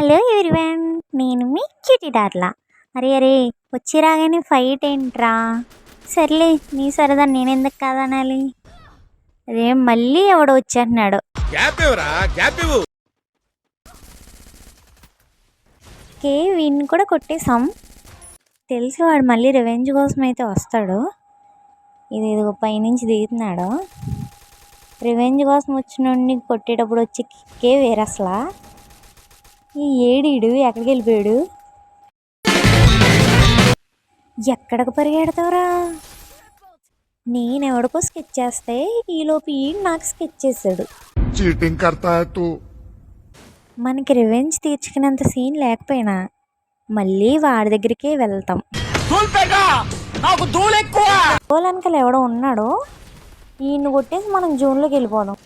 Hello everyone, నేను మీ cutie డార్లా. అరే అరే, వచ్చి రాగానే ఫైట్ ఏంట్రా? సర్లే, నీ సరదా నేనెందుకు కాదనాలి. అదే మళ్ళీ ఎవడో వచ్చేస్తున్నాడు. కే వీడిని కూడా కొట్టేశాం. తెలిసి వాడు మళ్ళీ రివెంజ్ కోసం అయితే వస్తాడు. ఇదిగో పైనుంచి దిగుతున్నాడు. రివెంజ్ కోసం వచ్చిన కొట్టేటప్పుడు వచ్చి కిక్కే వేరసలా. ఈ ఏడీడు ఎక్కడికి వెళ్ళిపోయాడు? ఎక్కడికి పరిగెడతావురా? నేనెవడికో స్కెచ్ చేస్తే ఈలోపు ఈడు నాకు స్కెచ్ చేశాడు. చీటింగ్ కర్తా హై తూ. మనకి రివెంజ్ తీర్చుకునేంత సీన్ లేకపోయినా మళ్ళీ వాడి దగ్గరికే వెళ్తాం. వెనకాల ఎవడో ఉన్నాడు. ఈయన్ని కొట్టేసి మనం జూన్లోకి వెళ్ళిపోదాం.